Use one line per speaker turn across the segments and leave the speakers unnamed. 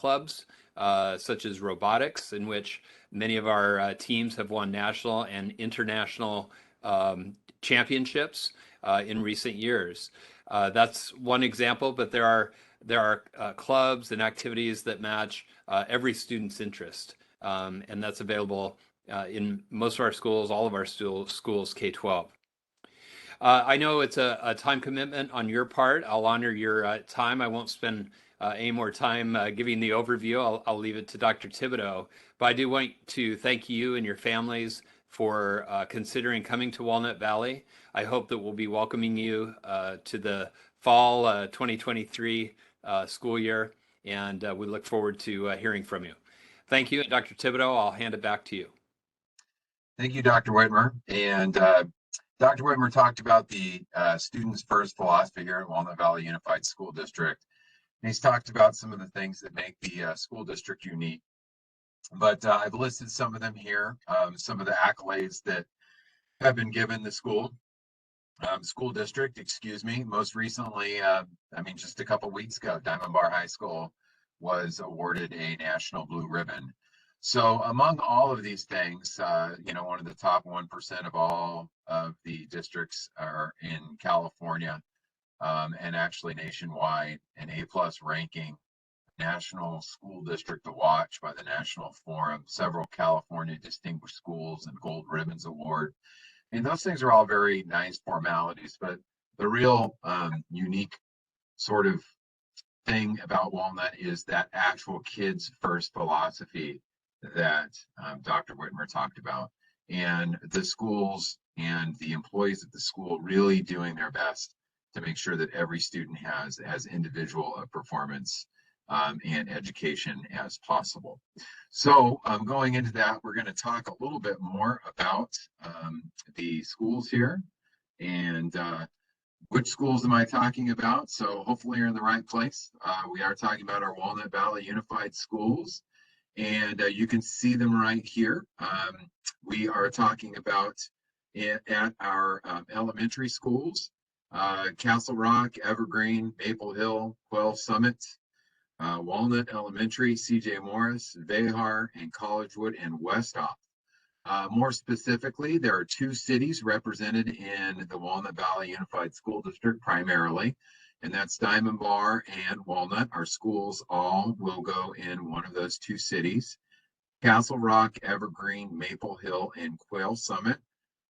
clubs, such as robotics, in which many of our teams have won national and international championships in recent years. That's one example, but there are clubs and activities that match every student's interest, and that's available in most of our schools, all of our schools K-12. I know it's a time commitment on your part. I'll honor your time. I won't spend any more time giving the overview. I'll leave it to Dr. Thibodeau. But I do want to thank you and your families for considering coming to Walnut Valley. I hope that we'll be welcoming you to the fall 2023 school year, and we look forward to hearing from you. Thank you. And Dr. Thibodeau, I'll hand it back to you.
Thank you, Dr. Whitmer. And Dr. Whitmer talked about the Students First philosophy here at Walnut Valley Unified School District. And he's talked about some of the things that make the school district unique. But I've listed some of them here, some of the accolades that have been given the school district, excuse me. Most recently, just a couple weeks ago, Diamond Bar High School was awarded a National Blue Ribbon. So among all of these things, one of the top 1% of all of the districts are in California, and actually nationwide, an A+ ranking, National School District to Watch by the National Forum, several California Distinguished Schools and Gold Ribbons Award. And those things are all very nice formalities, but the real unique sort of thing about Walnut is that actual kids first philosophy that Dr. Whitmer talked about, and the schools and the employees of the school really doing their best to make sure that every student has as individual a performance and education as possible. So going into that, we're going to talk a little bit more about the schools here, and which schools am I talking about? So hopefully you're in the right place. We are talking about our Walnut Valley Unified Schools, and you can see them right here. We are talking about at our elementary schools, Castle Rock, Evergreen, Maple Hill, Quail Summit, Walnut Elementary, C.J. Morris, Vehar, and Collegewood and Westhoff. More specifically, there are two cities represented in the Walnut Valley Unified School District primarily, and that's Diamond Bar and Walnut. Our schools all will go in one of those two cities. Castle Rock, Evergreen, Maple Hill, and Quail Summit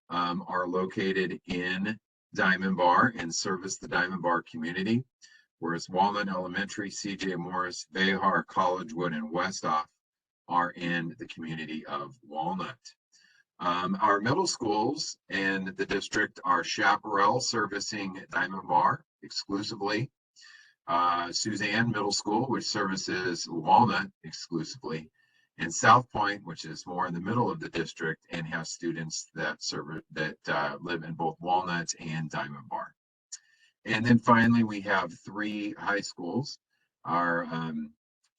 are located in Diamond Bar and service the Diamond Bar community, whereas Walnut Elementary, C.J. Morris, Vehar, Collegewood, and Westhoff are in the community of Walnut. Our middle schools in the district are Chaparral, servicing Diamond Bar exclusively, Suzanne Middle School, which services Walnut exclusively, and South Point, which is more in the middle of the district and has students that live in both Walnut and Diamond Bar. And then finally, we have three high schools. Our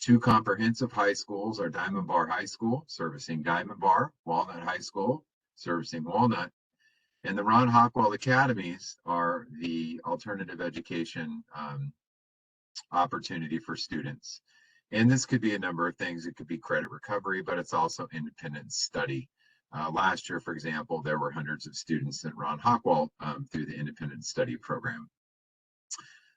two comprehensive high schools are Diamond Bar High School, servicing Diamond Bar, Walnut High School, servicing Walnut, and the Ron Hockwell Academies are the alternative education opportunity for students. And this could be a number of things. It could be credit recovery, but it's also independent study. Last year, for example, there were hundreds of students at Ron Hockwell through the independent study program.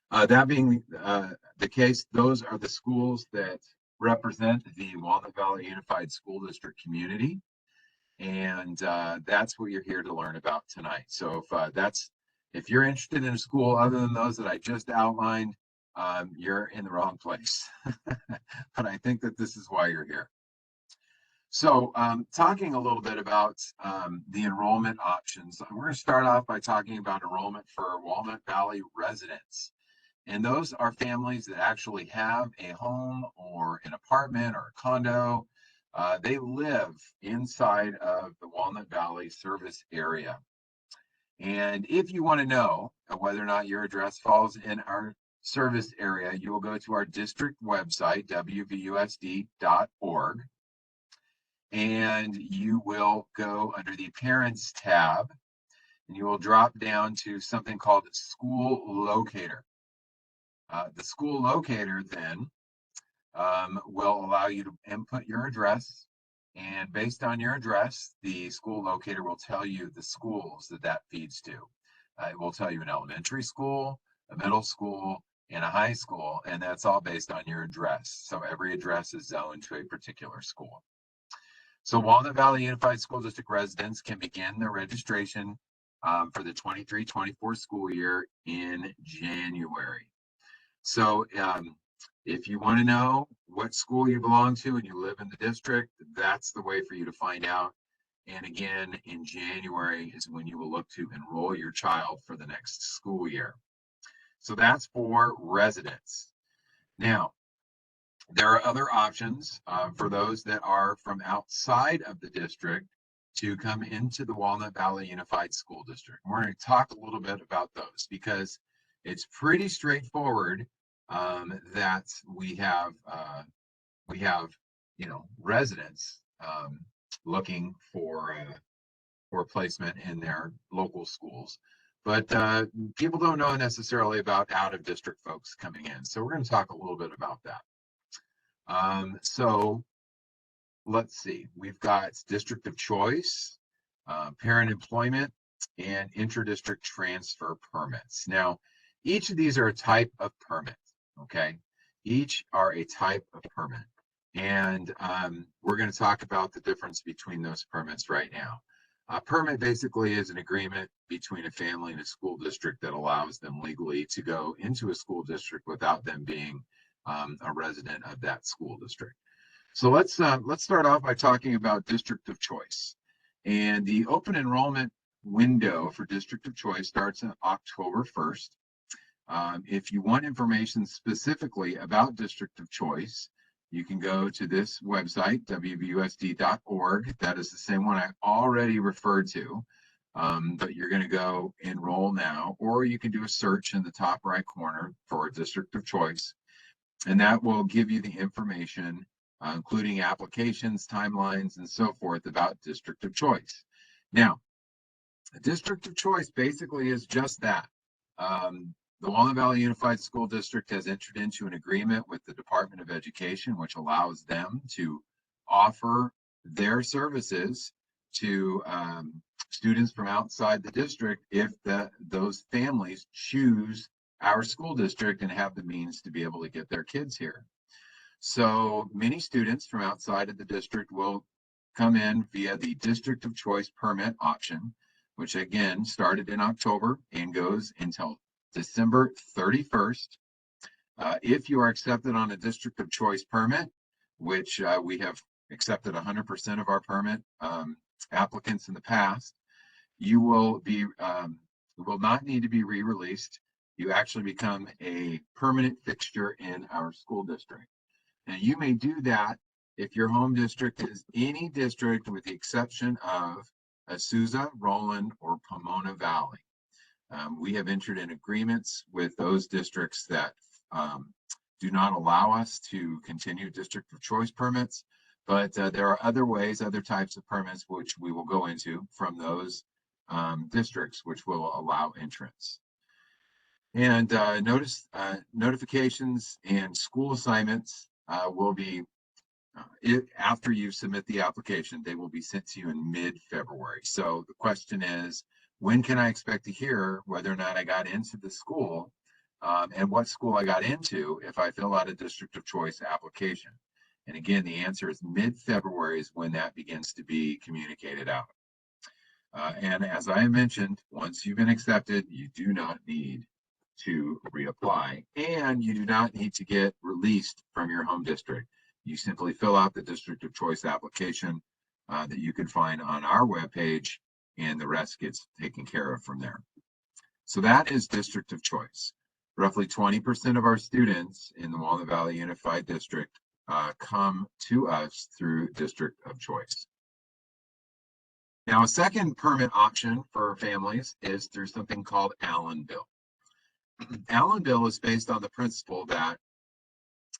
That being the case, those are the schools that represent the Walnut Valley Unified School District community, and that's what you're here to learn about tonight. So if you're interested in a school other than those that I just outlined, you're in the wrong place. But I think that this is why you're here. So talking a little bit about the enrollment options, we're going to start off by talking about enrollment for Walnut Valley residents. And those are families that actually have a home or an apartment or a condo. They live inside of the Walnut Valley service area. And if you want to know whether or not your address falls in our service area, you will go to our district website, WVUSD.org, and you will go under the Parents tab, and you will drop down to something called School Locator. The School Locator then will allow you to input your address. And based on your address, the school locator will tell you the schools that that feeds to. It will tell you an elementary school, a middle school, and a high school, and that's all based on your address. So every address is zoned to a particular school. So Walnut Valley Unified School District residents can begin their registration for the 23-24 school year in January. So if you want to know what school you belong to and you live in the district, that's the way for you to find out. And again, in January is when you will look to enroll your child for the next school year. So that's for residents. Now, there are other options for those that are from outside of the district to come into the Walnut Valley Unified School District. We're going to talk a little bit about those because it's pretty straightforward that we have residents looking for placement in their local schools. But people don't know necessarily about out-of-district folks coming in. So we're going to talk a little bit about that. So let's see. We've got district of choice, parent employment, and interdistrict transfer permits. Now, each of these are a type of permit, okay? Each are a type of permit. And we're going to talk about the difference between those permits right now. A permit basically is an agreement between a family and a school district that allows them legally to go into a school district without them being a resident of that school district. So let's start off by talking about district of choice. And the open enrollment window for district of choice starts on October 1st. If you want information specifically about district of choice, you can go to this website, WVUSD.org. That is the same one I already referred to, but you're going to go enroll now, or you can do a search in the top right corner for district of choice, and that will give you the information, including applications, timelines, and so forth about district of choice. Now, a district of choice basically is just that. The Walnut Valley Unified School District has entered into an agreement with the Department of Education, which allows them to offer their services to students from outside the district if those families choose our school district and have the means to be able to get their kids here. So many students from outside of the district will come in via the District of Choice permit option, which again started in October and goes until December 31st. If you are accepted on a District of Choice permit, which we have accepted 100% of our permit applicants in the past, you will not need to be re-released. You actually become a permanent fixture in our school district. And you may do that if your home district is any district with the exception of Azusa, Roland, or Pomona Valley. We have entered in agreements with those districts that do not allow us to continue district of choice permits, but there are other ways, other types of permits, which we will go into from those districts, which will allow entrance. And notifications and school assignments will be, after you submit the application, they will be sent to you in mid-February. So the question is, when can I expect to hear whether or not I got into the school and what school I got into if I fill out a district of choice application? And again, the answer is mid-February is when that begins to be communicated out. And as I mentioned, once you've been accepted, you do not need to reapply, and you do not need to get released from your home district. You simply fill out the district of choice application that you can find on our webpage, and the rest gets taken care of from there. So that is district of choice. Roughly 20% of our students in the Walnut Valley Unified District come to us through district of choice. Now, a second permit option for families is through something called Allen Bill. Allen Bill is based on the principle that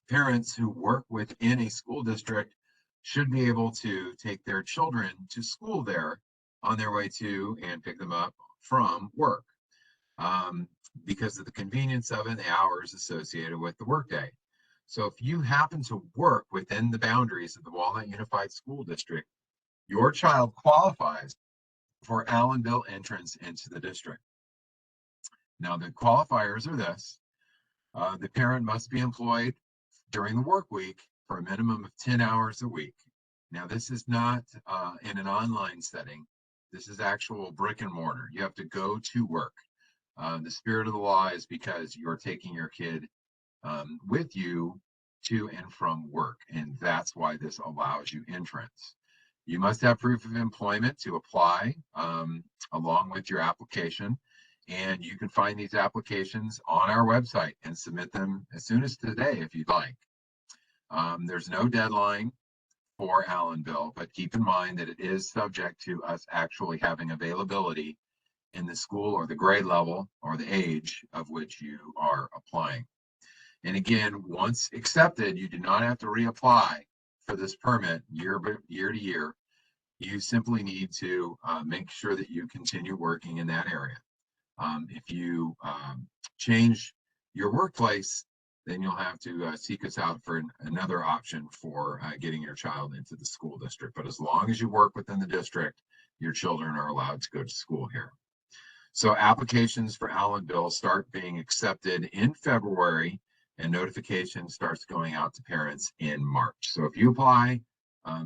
parents who work within a school district should be able to take their children to school there on their way to and pick them up from work because of the convenience of it and the hours associated with the workday. So if you happen to work within the boundaries of the Walnut Unified School District, your child qualifies for Allenville entrance into the district. Now, the qualifiers are this. The parent must be employed during the work week for a minimum of 10 hours a week. Now, this is not in an online setting. This is actual brick and mortar. You have to go to work. The spirit of the law is because you're taking your kid with you to and from work, and that's why this allows you entrance. You must have proof of employment to apply along with your application, and you can find these applications on our website and submit them as soon as today if you'd like. There's no deadline for Allenville, but keep in mind that it is subject to us actually having availability in the school or the grade level or the age of which you are applying. And again, once accepted, you do not have to reapply for this permit year to year. You simply need to make sure that you continue working in that area. If you change your workplace, then you'll have to seek us out for another option for getting your child into the school district. But as long as you work within the district, your children are allowed to go to school here. So applications for Allenville start being accepted in February, and notification starts going out to parents in March. So if you apply,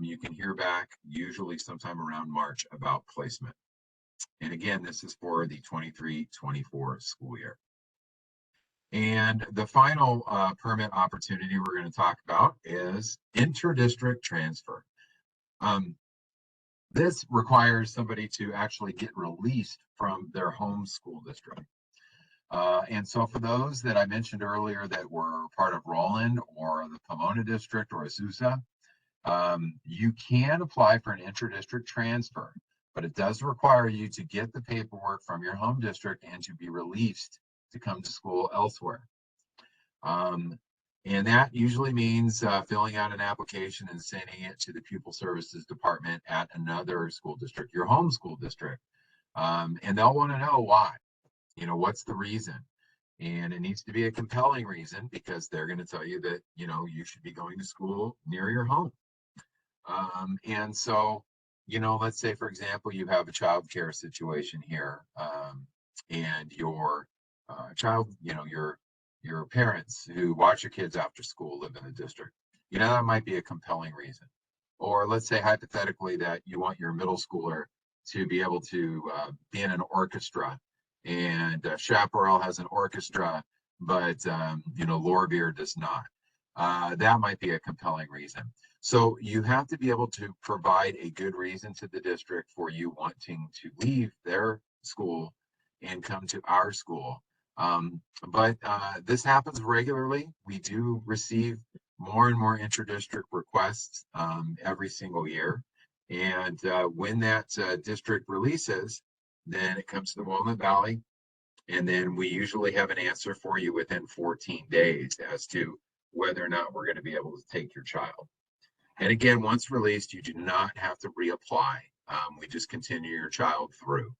you can hear back usually sometime around March about placement. And again, this is for the 23-24 school year. And the final permit opportunity we're going to talk about is interdistrict transfer. This requires somebody to actually get released from their home school district. And so for those that I mentioned earlier that were part of Roland or the Pomona district or Azusa, you can apply for an interdistrict transfer, but it does require you to get the paperwork from your home district and to be released to come to school elsewhere. And that usually means filling out an application and sending it to the pupil services department at another school district, your home school district. And they'll want to know why, what's the reason? And it needs to be a compelling reason, because they're going to tell you that, you should be going to school near your home. And so, let's say, for example, you have a child care situation here, and your child, your parents who watch your kids after school live in the district. That might be a compelling reason. Or let's say hypothetically that you want your middle schooler to be able to be in an orchestra, and Chaparral has an orchestra, but Lorbeer does not. That might be a compelling reason. So you have to be able to provide a good reason to the district for you wanting to leave their school and come to our school. But this happens regularly. We do receive more and more interdistrict requests every single year. And when that district releases, then it comes to the Walnut Valley. And then we usually have an answer for you within 14 days as to whether or not we're going to be able to take your child. And again, once released, you do not have to reapply. We just continue your child through.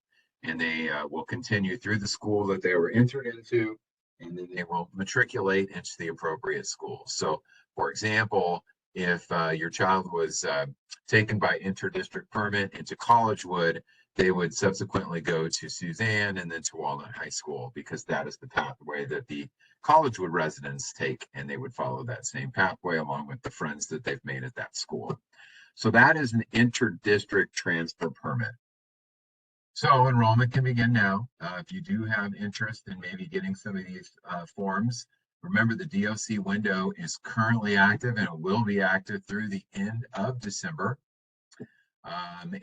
And they will continue through the school that they were entered into, and then they will matriculate into the appropriate school. So, for example, if your child was taken by interdistrict permit into Collegewood, they would subsequently go to Suzanne and then to Walnut High School, because that is the pathway that the Collegewood residents take, and they would follow that same pathway along with the friends that they've made at that school. So that is an interdistrict transfer permit. So enrollment can begin now. If you do have interest in maybe getting some of these forms, remember the DOC window is currently active, and it will be active through the end of December.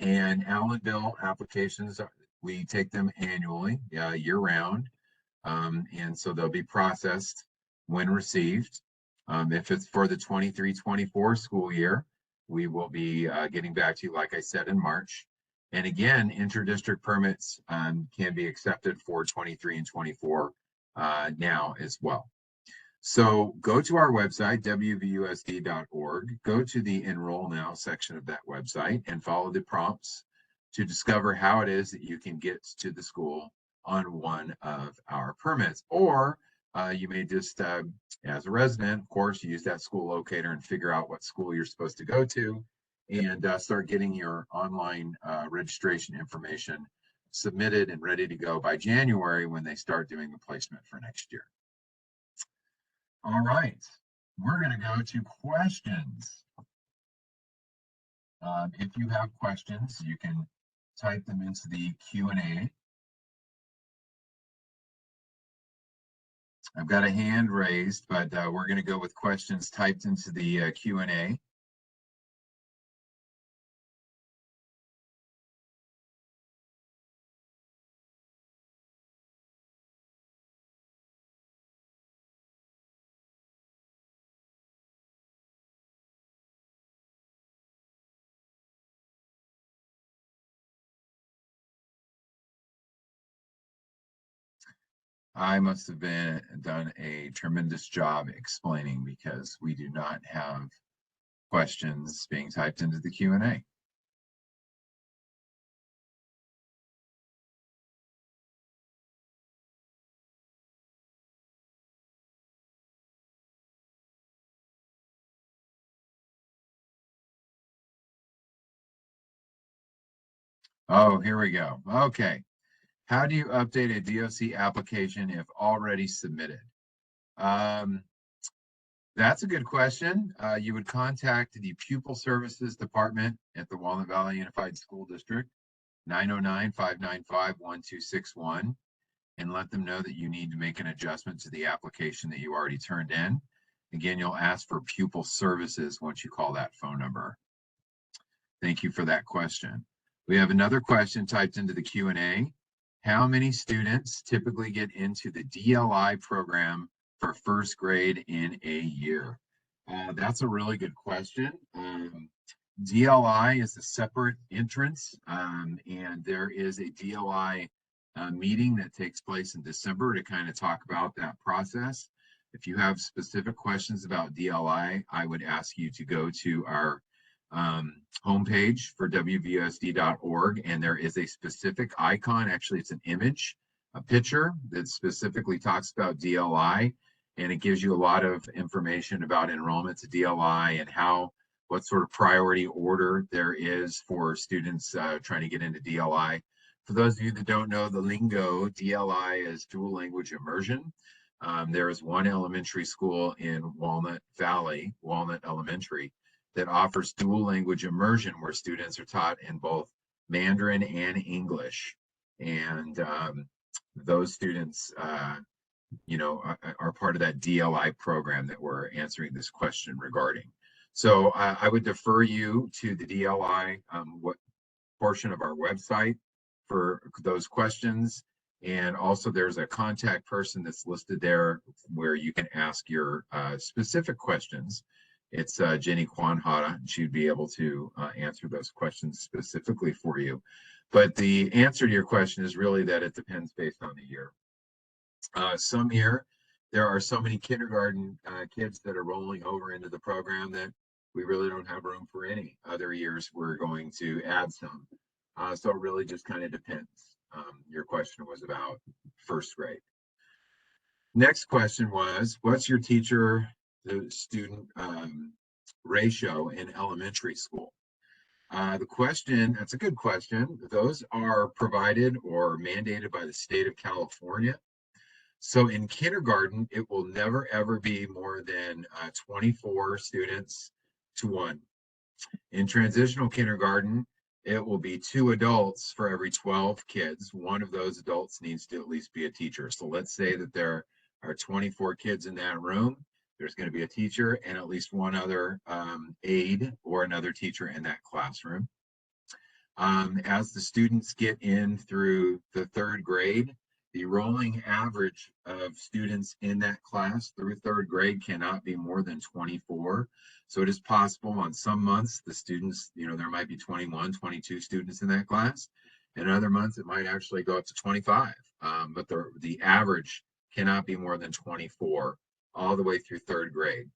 And Allenville applications, we take them annually, year round. And so they'll be processed when received. If it's for the 23-24 school year, we will be getting back to you, like I said, in March. And again, interdistrict permits can be accepted for 23 and 24 now as well. So go to our website, WVUSD.org, go to the Enroll Now section of that website and follow the prompts to discover how it is that you can get to the school on one of our permits. Or You may just, as a resident, of course, use that school locator and figure out what school you're supposed to go to and start getting your online registration information submitted and ready to go by January when they start doing the placement for next year. All right, we're going to go to questions. If you have questions, you can type them into the Q&A. I've got a hand raised, but we're going to go with questions typed into the Q&A. I must have done a tremendous job explaining because we do not have questions being typed into the Q&A. Oh, here we go. Okay. How do you update a DOC application if already submitted? That's a good question. You would contact the Pupil Services Department at the Walnut Valley Unified School District, 909-595-1261, and let them know that you need to make an adjustment to the application that you already turned in. Again, you'll ask for Pupil Services once you call that phone number. Thank you for that question. We have another question typed into the Q&A. How many students typically get into the DLI program for first grade in a year? That's a really good question. DLI is a separate entrance, and there is a DLI meeting that takes place in December to kind of talk about that process. If you have specific questions about DLI, I would ask you to go to our homepage for WVUSD.org, and there is a specific icon. Actually, it's an image, a picture that specifically talks about DLI, and it gives you a lot of information about enrollment to DLI and what sort of priority order there is for students trying to get into DLI. For those of you that don't know the lingo, DLI is dual language immersion. There is one elementary school in Walnut Valley, Walnut Elementary, that offers dual language immersion where students are taught in both Mandarin and English. And those students, are part of that DLI program that we're answering this question regarding. So I would defer you to the DLI what portion of our website for those questions. And also there's a contact person that's listed there where you can ask your specific questions. It's Jenny Kwanhata. She'd be able to answer those questions specifically for you. But the answer to your question is really that it depends based on the year. Some year, there are so many kindergarten kids that are rolling over into the program that we really don't have room for any. Other years, we're going to add some. So it really just kind of depends. Your question was about first grade. Next question was, what's your teacher to student ratio in elementary school? The question, that's a good question. Those are provided or mandated by the state of California. So in kindergarten, it will never ever be more than 24 students to 1. In transitional kindergarten, it will be 2 adults for every 12 kids. One of those adults needs to at least be a teacher. So let's say that there are 24 kids in that room. There's going to be a teacher and at least one other aide or another teacher in that classroom. As the students get in through the 3rd grade, the rolling average of students in that class through 3rd grade cannot be more than 24. So it is possible on some months, the students, there might be 21, 22 students in that class. And other months, it might actually go up to 25. But the average cannot be more than 24 all the way through 3rd grade.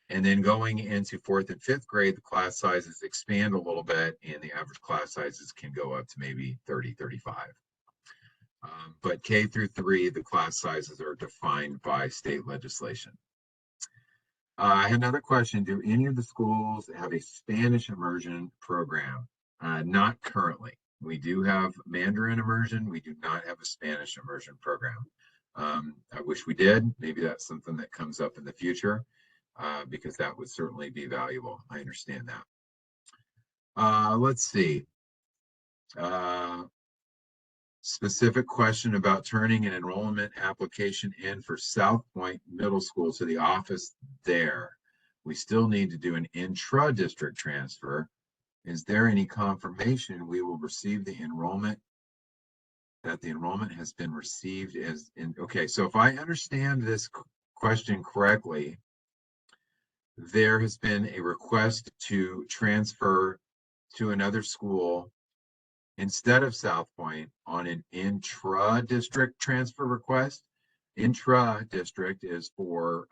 And then going into 4th and 5th grade, the class sizes expand a little bit and the average class sizes can go up to maybe 30, 35. But K through 3, the class sizes are defined by state legislation. I had another question. Do any of the schools have a Spanish immersion program? Not currently. We do have Mandarin immersion. We do not have a Spanish immersion program. I wish we did. Maybe that's something that comes up in the future because that would certainly be valuable. I understand that. Let's see. Specific question about turning an enrollment application in for South Point Middle School to the office there. We still need to do an intra-district transfer. Is there any confirmation we will receive the enrollment, that the enrollment has been received as in? Okay, so if I understand this question correctly, there has been a request to transfer to another school instead of South Point on an intra-district transfer request. Intra-district is for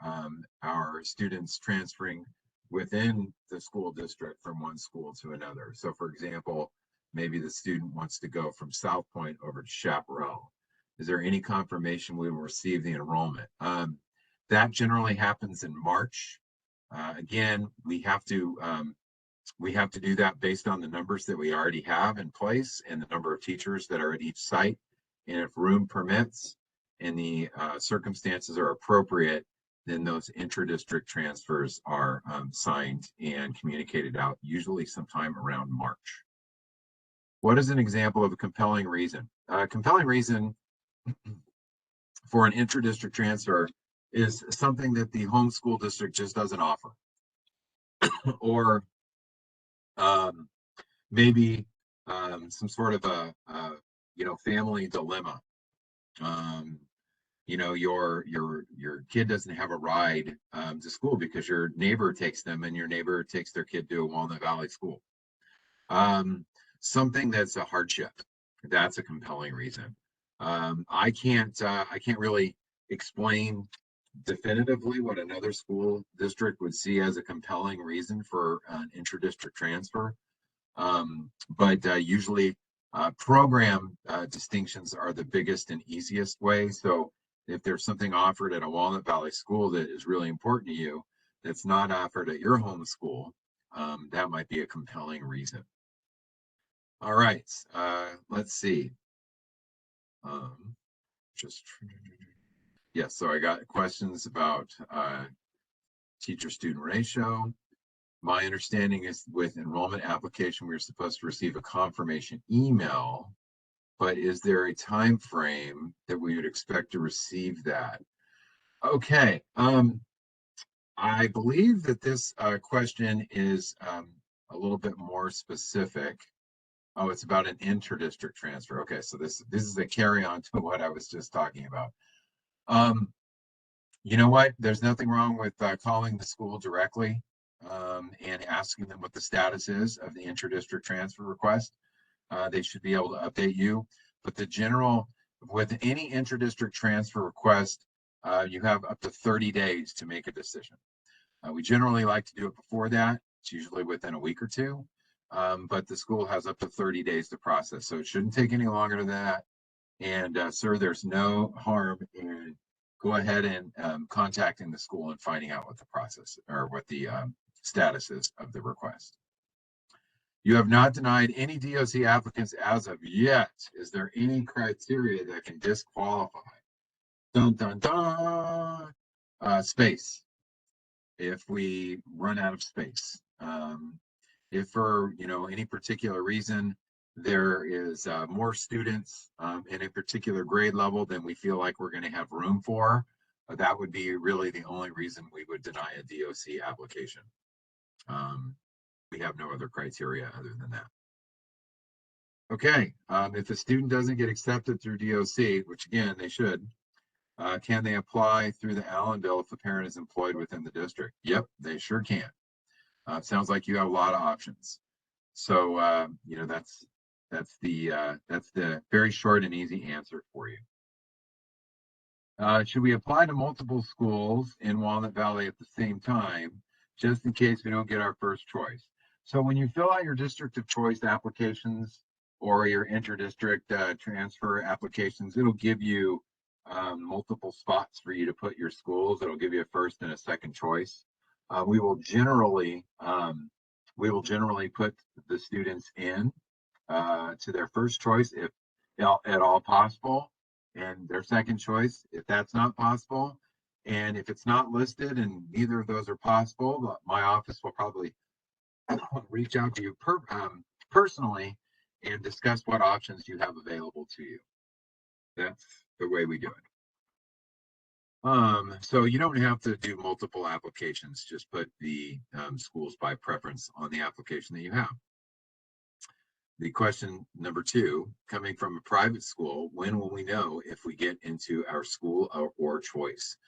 our students transferring within the school district from one school to another. So for example, maybe the student wants to go from South Point over to Chaparral. Is there any confirmation we will receive the enrollment? That generally happens in March. Again, we have to do that based on the numbers that we already have in place and the number of teachers that are at each site. And if room permits and the circumstances are appropriate, then those intra-district transfers are signed and communicated out, usually sometime around March. What is an example of a compelling reason? A compelling reason for an intra-district transfer is something that the home school district just doesn't offer. Or maybe some sort of a family dilemma. Your kid doesn't have a ride to school because your neighbor takes them and your neighbor takes their kid to a Walnut Valley school. Something that's a hardship. That's a compelling reason. I can't really explain definitively what another school district would see as a compelling reason for an intra-district transfer. But usually program distinctions are the biggest and easiest way. So if there's something offered at a Walnut Valley school that is really important to you, that's not offered at your home school, that might be a compelling reason. All right, let's see. Yes, so I got questions about teacher-student ratio. My understanding is with enrollment application, we're supposed to receive a confirmation email, but is there a time frame that we would expect to receive that? Okay, I believe that this question is a little bit more specific. Oh, it's about an interdistrict transfer. Okay, so this is a carry on to what I was just talking about. You know what? There's nothing wrong with calling the school directly and asking them what the status is of the interdistrict transfer request. They should be able to update you. But with any interdistrict transfer request, you have up to 30 days to make a decision. We generally like to do it before that. It's usually within a week or two. But the school has up to 30 days to process. So it shouldn't take any longer than that. And sir, there's no harm in go ahead and contacting the school and finding out what the process or what the status is of the request. You have not denied any DOC applicants as of yet. Is there any criteria that can disqualify? Dun, dun, dun. Space. If we run out of space. If for any particular reason there is more students in a particular grade level than we feel like we're going to have room for, that would be really the only reason we would deny a DOC application. We have no other criteria other than that. Okay, if a student doesn't get accepted through DOC, which again, they should, can they apply through the Allen bill if the parent is employed within the district? Yep, they sure can. Sounds like you have a lot of options. So, that's the very short and easy answer for you. Should we apply to multiple schools in Walnut Valley at the same time, just in case we don't get our first choice? So when you fill out your district of choice applications, or your interdistrict transfer applications, it'll give you multiple spots for you to put your schools. It'll give you a first and a second choice. We will generally put the students in to their first choice if at all possible, and their second choice if that's not possible. And if it's not listed and neither of those are possible, my office will probably reach out to you personally and discuss what options you have available to you. That's the way we do it. So you don't have to do multiple applications. Just put the schools by preference on the application that you have. The question number 2, coming from a private school, when will we know if we get into our school or choice?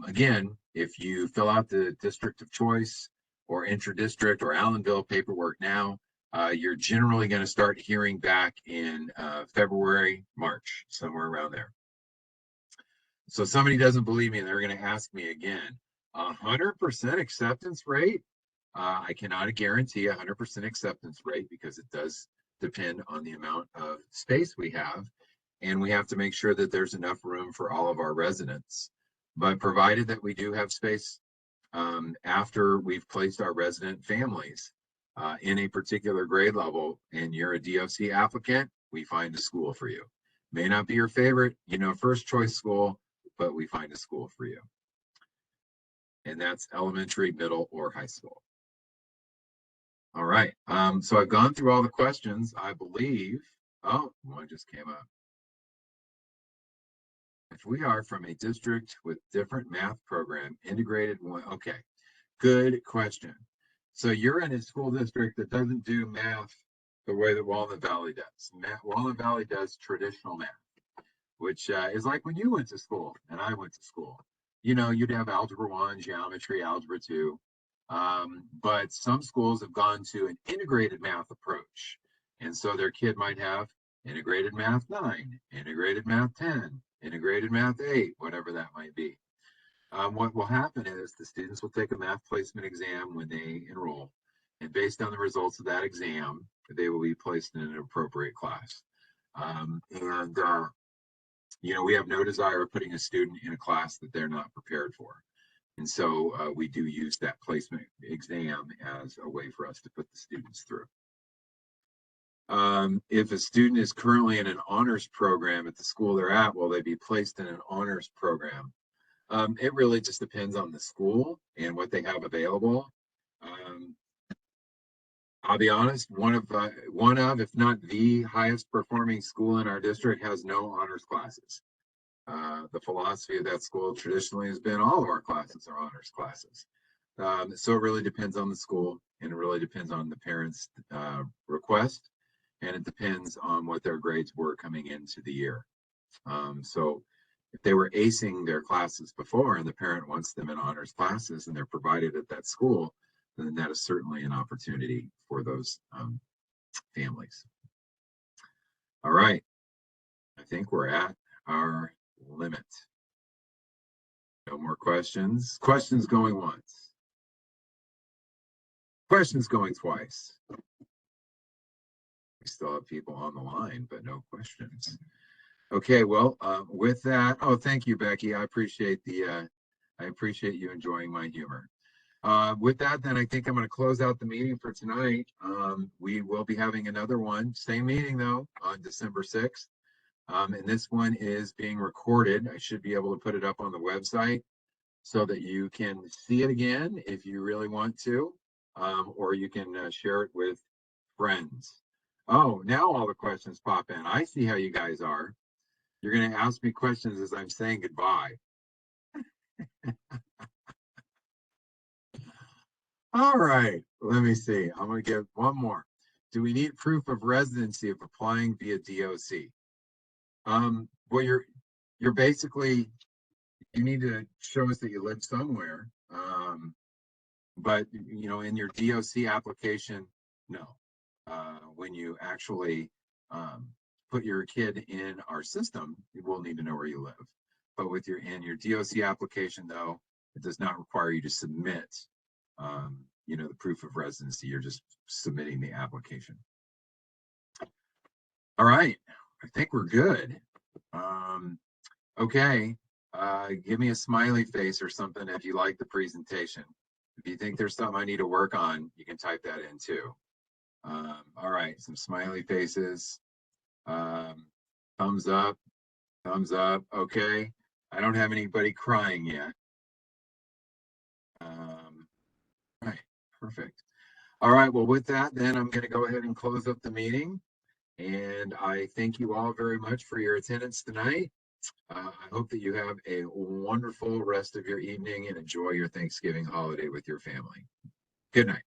Again, if you fill out the district of choice or interdistrict or Allenville paperwork now, you're generally going to start hearing back in February, March, somewhere around there. So somebody doesn't believe me and they're going to ask me again, 100% acceptance rate? I cannot guarantee 100% acceptance rate because it does depend on the amount of space we have. And we have to make sure that there's enough room for all of our residents. But provided that we do have space after we've placed our resident families in a particular grade level and you're a DOC applicant, we find a school for you. May not be your favorite, first choice school, but we find a school for you. And that's elementary, middle, or high school. All right. So I've gone through all the questions, I believe. Oh, one just came up. If we are from a district with different math program, integrated one, okay, good question. So you're in a school district that doesn't do math the way that Walnut Valley does. Walnut Valley does traditional math, which is like when you went to school and I went to school. You'd have Algebra 1, Geometry, Algebra 2. But some schools have gone to an integrated math approach. And so their kid might have integrated math 9, integrated math 10, integrated math 8, whatever that might be. What will happen is the students will take a math placement exam when they enroll. And based on the results of that exam, they will be placed in an appropriate class. We have no desire of putting a student in a class that they're not prepared for. And so we do use that placement exam as a way for us to put the students through. If a student is currently in an honors program at the school they're at, will they be placed in an honors program? It really just depends on the school and what they have available. I'll be honest, one of, if not the highest performing school in our district has no honors classes. The philosophy of that school traditionally has been all of our classes are honors classes. So it really depends on the school and it really depends on the parents' request, and it depends on what their grades were coming into the year. So if they were acing their classes before and the parent wants them in honors classes and they're provided at that school, then that is certainly an opportunity for those families. All right, I think we're at our limit. No more questions. Questions going once. Questions going twice. We still have people on the line, but no questions. Okay, well, with that, thank you, Becky. I appreciate you enjoying my humor. With that, then I think I'm going to close out the meeting for tonight. We will be having another one, same meeting though, on December 6th. And this one is being recorded. I should be able to put it up on the website so that you can see it again if you really want to, or you can share it with friends. Oh, now all the questions pop in. I see how you guys are. You're going to ask me questions as I'm saying goodbye. All right, let me see. I'm going to give one more. Do we need proof of residency if applying via DOC? Well, you're basically, you need to show us that you live somewhere. But in your DOC application, no. When you actually put your kid in our system, you will need to know where you live. But with your DOC application, though, it does not require you to submit the proof of residency. You're just submitting the application. All right, I think we're good. Okay, give me a smiley face or something if you like the presentation. If you think there's something I need to work on, you can type that in too. All right, some smiley faces. Um, thumbs up, thumbs up. Okay, I don't have anybody crying yet. Right, perfect. All right, well, with that, then I'm going to go ahead and close up the meeting. And I thank you all very much for your attendance tonight. I hope that you have a wonderful rest of your evening and enjoy your Thanksgiving holiday with your family. Good night.